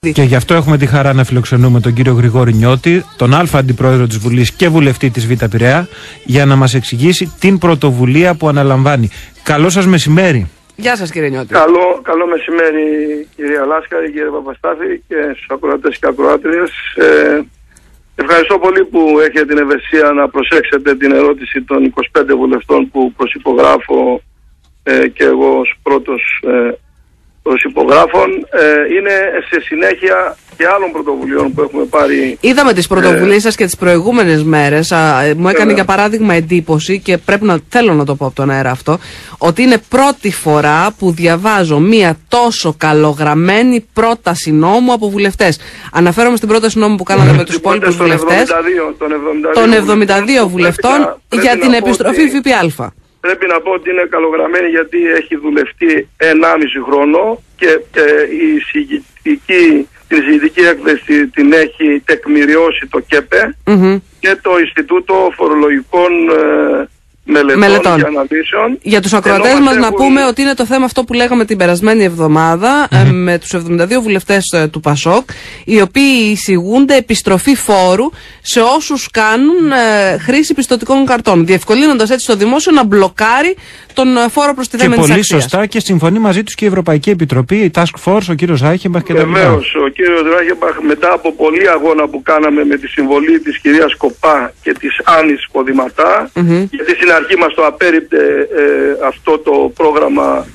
Και γι' αυτό έχουμε τη χαρά να φιλοξενούμε τον κύριο Γρηγόρη Νιώτη, τον Α Αντιπρόεδρο της Βουλής και βουλευτή της Β' Πειραιά, για να μας εξηγήσει την πρωτοβουλία που αναλαμβάνει. Καλό σας μεσημέρι. Γεια σας κύριε Νιώτη. Καλό μεσημέρι κυρία Λάσκα, κύριε Παπαστάθη και στους ακροατές και ακροάτριες. Ευχαριστώ πολύ που έχετε την ευαισθησία να προσέξετε την ερώτηση των 25 βουλευτών που προσυπογράφω και εγώ ως πρώτος προσυπογράφων. Είναι σε συνέχεια και άλλων πρωτοβουλειών που έχουμε πάρει. Είδαμε τις πρωτοβουλίες σας και τις προηγούμενες μέρες. Μου έκανε για παράδειγμα εντύπωση και θέλω να το πω από τον αέρα αυτό, ότι είναι πρώτη φορά που διαβάζω μία τόσο καλογραμμένη πρόταση νόμου από βουλευτές. Αναφέρομαι στην πρόταση νόμου που κάναμε με τους υπόλοιπους βουλευτές, των 72 βουλευτών για την επιστροφή ΦΠΑ. Πρέπει να πω ότι είναι καλογραμμένη γιατί έχει δουλευτεί 1,5 χρόνο και την εισηγητική έκθεση την έχει τεκμηριώσει το ΚΕΠΕ και το Ινστιτούτο Φορολογικών Μελετών και Αναλύσεων. Για τους ακροατές μας να πούμε ότι είναι το θέμα αυτό που λέγαμε την περασμένη εβδομάδα με τους 72 βουλευτές του ΠΑΣΟΚ, οι οποίοι εισηγούνται επιστροφή φόρου σε όσους κάνουν χρήση πιστωτικών καρτών, διευκολύνοντας έτσι το δημόσιο να μπλοκάρει τον φόρο προστιθέμενης αξίας. Και πολύ σωστά και συμφωνεί μαζί τους και η Ευρωπαϊκή Επιτροπή, η Task Force, ο κύριος Ράχεμπαχ και τα λοιπά. Βεβαίως, ο κύριος Ράχεμπαχ μετά από πολλή αγώνα που κάναμε με τη συμβολή της κυρίας Κοπά και της Άννης Ποδηματά, γιατί στην αρχή μας το απέρριπτε αυτό το πρόγραμμα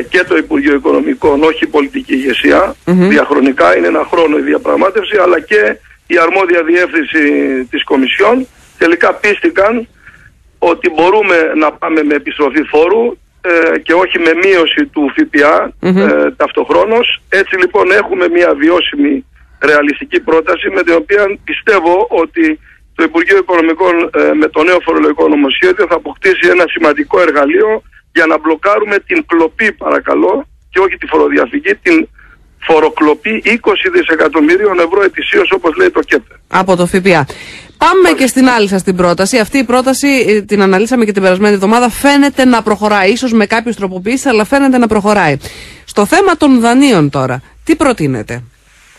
και το Υπουργείο Οικονομικών, όχι η πολιτική ηγεσία, διαχρονικά είναι 1 χρόνο η διαπραγμάτευση, αλλά και η αρμόδια διεύθυνση της Κομισιόν τελικά πίστηκαν ότι μπορούμε να πάμε με επιστροφή φόρου και όχι με μείωση του ΦΠΑ ταυτοχρόνως. Έτσι λοιπόν έχουμε μια βιώσιμη ρεαλιστική πρόταση με την οποία πιστεύω ότι το Υπουργείο Οικονομικών με το νέο φορολογικό νομοσχέδιο θα αποκτήσει ένα σημαντικό εργαλείο για να μπλοκάρουμε την κλοπή, παρακαλώ, και όχι τη φοροδιαφυγή, την φοροκλοπή 20 δισεκατομμυρίων ευρώ ετησίως, όπως λέει το ΚΕΠΕ. Από το ΦΠΑ. Πάμε και στην άλλη σας την πρόταση. Αυτή η πρόταση την αναλύσαμε και την περασμένη εβδομάδα. Φαίνεται να προχωράει, ίσως με κάποιες τροποποιήσεις, αλλά φαίνεται να προχωράει. Στο θέμα των δανείων τώρα, τι προτείνετε?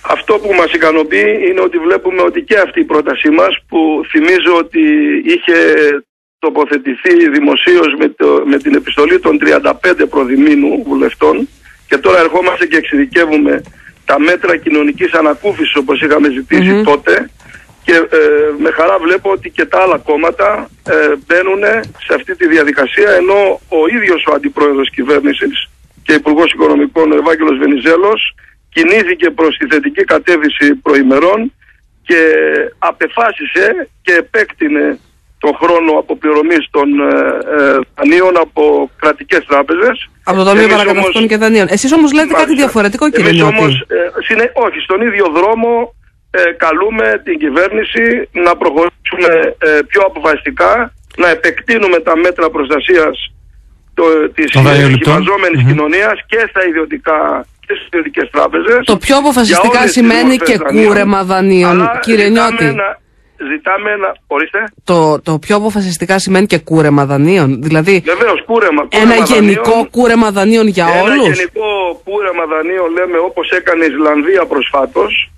Αυτό που μας ικανοποιεί είναι ότι βλέπουμε ότι και αυτή η πρότασή μας, που θυμίζω ότι είχε τοποθετηθεί δημοσίως με την επιστολή των 35 προδημήνου βουλευτών, και τώρα ερχόμαστε και εξειδικεύουμε τα μέτρα κοινωνικής ανακούφισης όπως είχαμε ζητήσει τότε, και με χαρά βλέπω ότι και τα άλλα κόμματα μπαίνουν σε αυτή τη διαδικασία, ενώ ο ίδιος ο Αντιπρόεδρος Κυβέρνησης και Υπουργός Οικονομικών, ο Ευάγγελος Βενιζέλος, κινήθηκε προς τη θετική κατεύθυνση προημερών και απεφάσισε και επέκτηνε τον χρόνο αποπληρωμής των δανείων από κρατικές τράπεζες. Από το Ταμείο Παρακαταθήκων και Δανείων. Εσείς όμως λέτε κάτι διαφορετικό, κύριε Νιώτη. Όχι, στον ίδιο δρόμο καλούμε την κυβέρνηση να προχωρήσουμε πιο αποφασιστικά, να επεκτείνουμε τα μέτρα προστασίας της χυμαζόμενης κοινωνίας και στα ιδιωτικά και στις ιδιωτικές τράπεζες. Το πιο αποφασιστικά σημαίνει και κούρεμα δανείων, κύριε Νιώτη. Ορίστε. Το πιο αποφασιστικά σημαίνει και κούρεμα δανείων. Δηλαδή, βεβαίως, κούρεμα ένα γενικό δανείων, κούρεμα δανείων για όλους. Ένα γενικό κούρεμα δανείων, λέμε, όπως έκανε η Ισλανδία προσφάτως,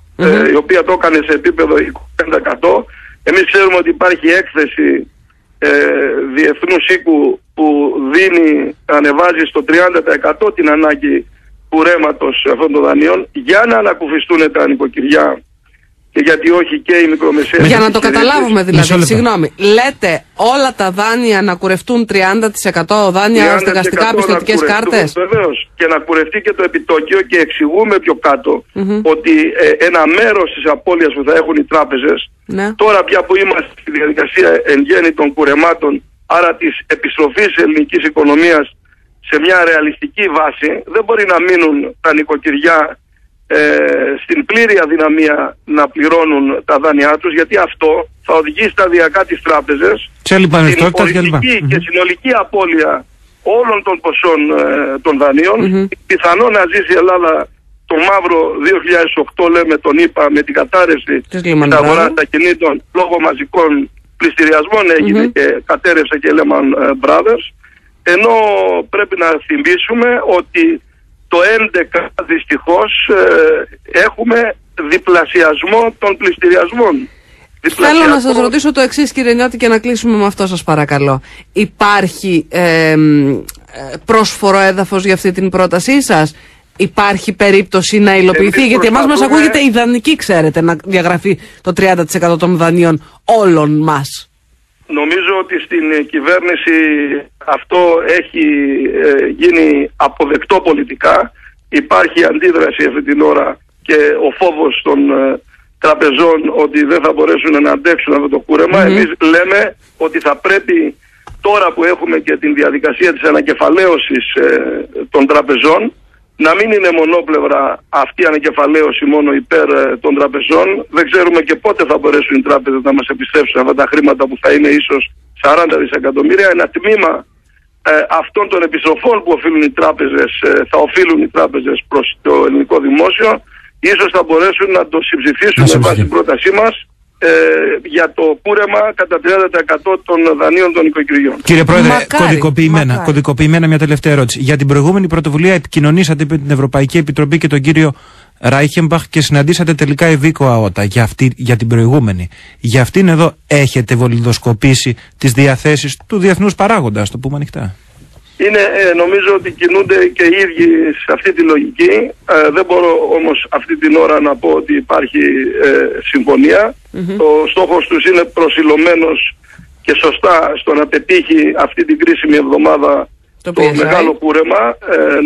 η οποία το έκανε σε επίπεδο 25%. Εμείς ξέρουμε ότι υπάρχει έκθεση διεθνούς οίκου που ανεβάζει στο 30% την ανάγκη κουρέματος αυτών των δανείων για να ανακουφιστούν τα νοικοκυριά και γιατί όχι και οι μικρομεσαίες. Για να το καταλάβουμε δηλαδή, συγγνώμη, λέτε όλα τα δάνεια να κουρευτούν 30% δάνεια στεγαστικά πιστωτικές κάρτες? Βεβαίως, και να κουρευτεί και το επιτόκιο, και εξηγούμε πιο κάτω ότι ένα μέρος της απώλειας που θα έχουν οι τράπεζες, τώρα πια που είμαστε στη διαδικασία εν γέννη των κουρεμάτων, άρα της επιστροφής ελληνικής οικονομίας σε μια ρεαλιστική βάση, δεν μπορεί να μείνουν τα νοικοκυριά στην πλήρη αδυναμία να πληρώνουν τα δάνειά τους, γιατί αυτό θα οδηγήσει σταδιακά τις τράπεζες στην πολιτική και συνολική απώλεια όλων των ποσών των δανείων. Πιθανό να ζήσει η Ελλάδα το μαύρο 2008, λέμε, τον είπα, με την κατάρρευση της αγοράς ακινήτων λόγω μαζικών πληστηριασμών έγινε και κατέρευσε και Lehman Brothers, ενώ πρέπει να θυμίσουμε ότι το 2011 δυστυχώς έχουμε διπλασιασμό των πληστηριασμών. Θέλω να σας ρωτήσω το εξής, κύριε Νιώτη, και να κλείσουμε με αυτό, σας παρακαλώ. Υπάρχει πρόσφορο έδαφος για αυτή την πρότασή σας? Υπάρχει περίπτωση να υλοποιηθεί? Γιατί εμάς μας ακούγεται ιδανική, ξέρετε, να διαγραφεί το 30% των δανείων όλων μας. Νομίζω ότι στην κυβέρνηση αυτό έχει γίνει αποδεκτό πολιτικά. Υπάρχει αντίδραση αυτή την ώρα και ο φόβος των τραπεζών ότι δεν θα μπορέσουν να αντέξουν αυτό το κούρεμα. Εμείς λέμε ότι θα πρέπει, τώρα που έχουμε και την διαδικασία της ανακεφαλαίωσης των τραπεζών, να μην είναι μονόπλευρα αυτή η ανακεφαλαίωση μόνο υπέρ των τραπεζών. Δεν ξέρουμε και πότε θα μπορέσουν οι τράπεζες να μας επιστρέψουν αυτά τα χρήματα που θα είναι ίσως 40 δισεκατομμύρια. Ένα τμήμα αυτών των επιστροφών που οφείλουν οι τράπεζες, θα οφείλουν οι τράπεζες προς το ελληνικό δημόσιο. Ίσως θα μπορέσουν να το συμψηφίσουν με βάση την πρότασή μας για το κούρεμα κατά 30% των δανείων των οικοκυριών. Κύριε Πρόεδρε, κωδικοποιημένα μια τελευταία ερώτηση. Για την προηγούμενη πρωτοβουλία επικοινωνήσατε με την Ευρωπαϊκή Επιτροπή και τον κύριο Ράιχεμπαχ και συναντήσατε τελικά ευήκο ΑΟΤΑ για την προηγούμενη. Για αυτήν εδώ έχετε βολιδοσκοπήσει τις διαθέσεις του διεθνούς παράγοντα, το πούμε ανοιχτά? Νομίζω ότι κινούνται και οι ίδιοι σε αυτή τη λογική. Δεν μπορώ όμως αυτή την ώρα να πω ότι υπάρχει συμφωνία. Ο στόχος τους είναι προσιλωμένος και σωστά στο να πετύχει αυτή την κρίσιμη εβδομάδα το μεγάλο κούρεμα,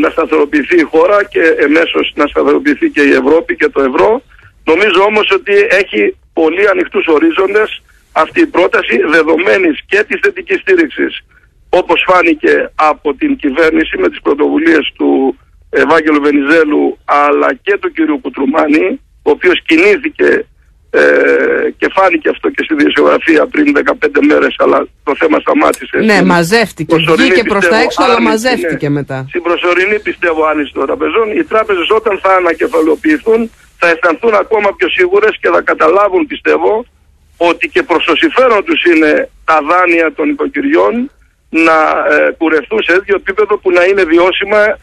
να σταθεροποιηθεί η χώρα και εμέσως να σταθεροποιηθεί και η Ευρώπη και το ευρώ. Νομίζω όμως ότι έχει πολύ ανοιχτούς ορίζοντες αυτή η πρόταση, δεδομένης και της θετικής στήριξης, όπως φάνηκε από την κυβέρνηση με τις πρωτοβουλίες του Ευάγγελου Βενιζέλου αλλά και του κυρίου Κουτρουμάνη, ο οποίος κινήθηκε και φάνηκε αυτό και στη δημοσιογραφία πριν 15 μέρες, αλλά το θέμα σταμάτησε. Ναι, μαζεύτηκε. Βγήκε προς τα έξω, αλλά μαζεύτηκε μετά. Στην προσωρινή, πιστεύω, άνοιξη των τραπεζών, οι τράπεζες όταν θα ανακεφαλαιοποιηθούν θα αισθανθούν ακόμα πιο σίγουρες και θα καταλάβουν, πιστεύω, ότι και προς το συμφέρον τους είναι τα δάνεια των οικοκυριών να κουρευτούν σε τέτοιο επίπεδο που να είναι βιώσιμα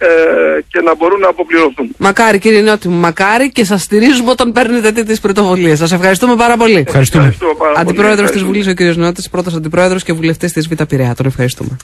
και να μπορούν να αποπληρωθούν. Μακάρι, κύριε Νιώτη μου, μακάρι, και σας στηρίζουμε όταν παίρνετε τέτοιες πρωτοβουλίες. Σας ευχαριστούμε πάρα πολύ. Ευχαριστούμε. Αντιπρόεδρος της Βουλής ο κύριος Νιώτης, πρώτος αντιπρόεδρος και βουλευτής της Β' Πειραιά. Τον ευχαριστούμε.